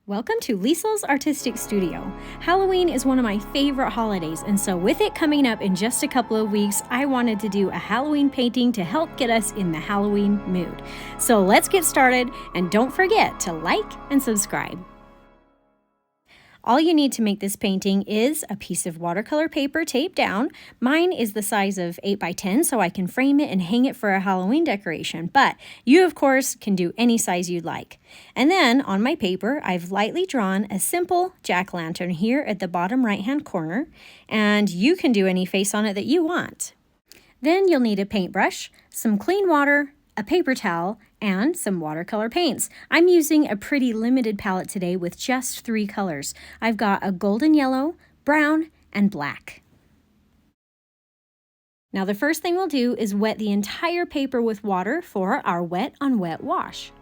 Welcome to Liesel's Artistic Studio. Halloween is one of my favorite holidays, and so with it coming up in just a couple of weeks, I wanted to do a Halloween painting to help get us in the Halloween mood. So let's get started, and don't forget to like and subscribe. All you need to make this painting is a piece of watercolor paper taped down. Mine is the size of 8 by 10, so I can frame it and hang it for a Halloween decoration, but you, of course, can do any size you'd like. And then on my paper, I've lightly drawn a simple jack-o'-lantern here at the bottom right-hand corner, and you can do any face on it that you want. Then you'll need a paintbrush, some clean water, a paper towel, and some watercolor paints. I'm using a pretty limited palette today with just 3 colors. I've got a golden yellow, brown, and black. Now the first thing we'll do is wet the entire paper with water for our wet on wet wash.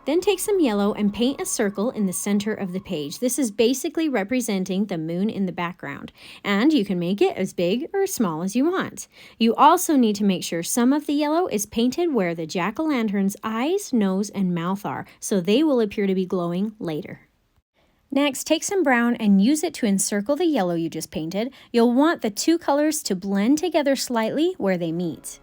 Then take some yellow and paint a circle in the center of the page. This is basically representing the moon in the background, and you can make it as big or as small as you want. You also need to make sure some of the yellow is painted where the jack-o'-lantern's eyes, nose, and mouth are, so they will appear to be glowing later. Next, take some brown and use it to encircle the yellow you just painted. You'll want the 2 colors to blend together slightly where they meet.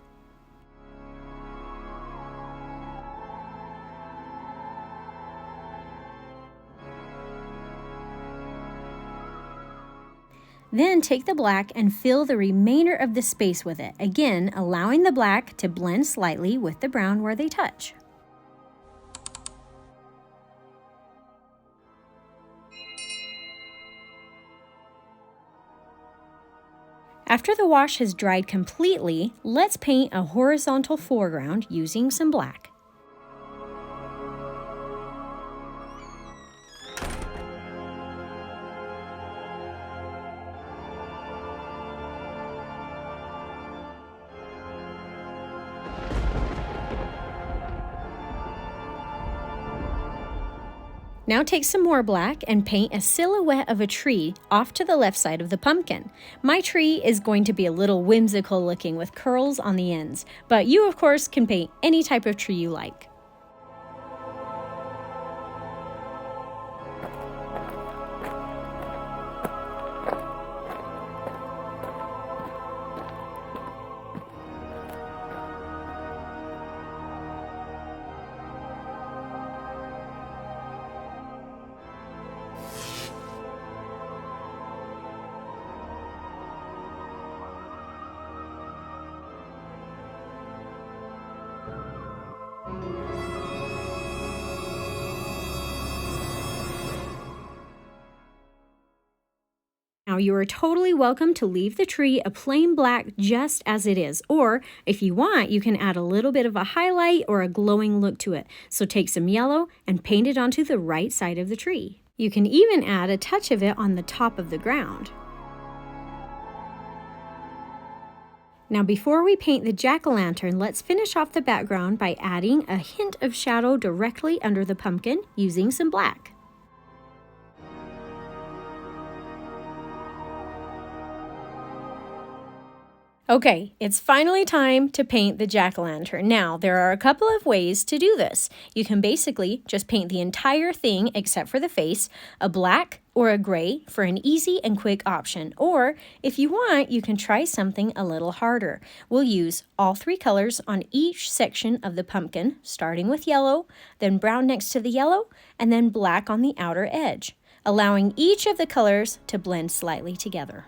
Then take the black and fill the remainder of the space with it, again allowing the black to blend slightly with the brown where they touch. After the wash has dried completely, let's paint a horizontal foreground using some black. Now take some more black and paint a silhouette of a tree off to the left side of the pumpkin. My tree is going to be a little whimsical looking with curls on the ends, but you of course can paint any type of tree you like. Now you are totally welcome to leave the tree a plain black just as it is, or if you want, you can add a little bit of a highlight or a glowing look to it. So take some yellow and paint it onto the right side of the tree. You can even add a touch of it on the top of the ground. Now before we paint the jack-o'-lantern, let's finish off the background by adding a hint of shadow directly under the pumpkin using some black. Okay, it's finally time to paint the jack-o'-lantern. Now, there are a couple of ways to do this. You can basically just paint the entire thing except for the face, a black or a gray for an easy and quick option. Or, if you want, you can try something a little harder. We'll use all 3 colors on each section of the pumpkin, starting with yellow, then brown next to the yellow, and then black on the outer edge, allowing each of the colors to blend slightly together.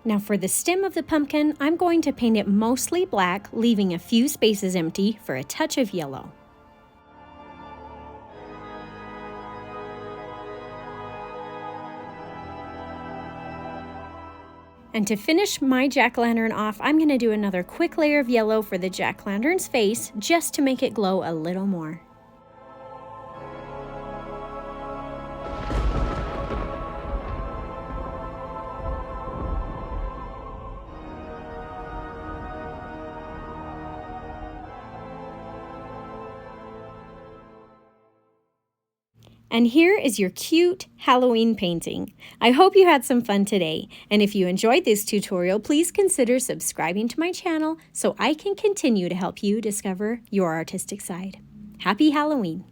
Now for the stem of the pumpkin, I'm going to paint it mostly black, leaving a few spaces empty for a touch of yellow. And to finish my jack-o'-lantern off, I'm going to do another quick layer of yellow for the jack-o'-lantern's face, just to make it glow a little more. And here is your cute Halloween painting. I hope you had some fun today. And if you enjoyed this tutorial, please consider subscribing to my channel so I can continue to help you discover your artistic side. Happy Halloween!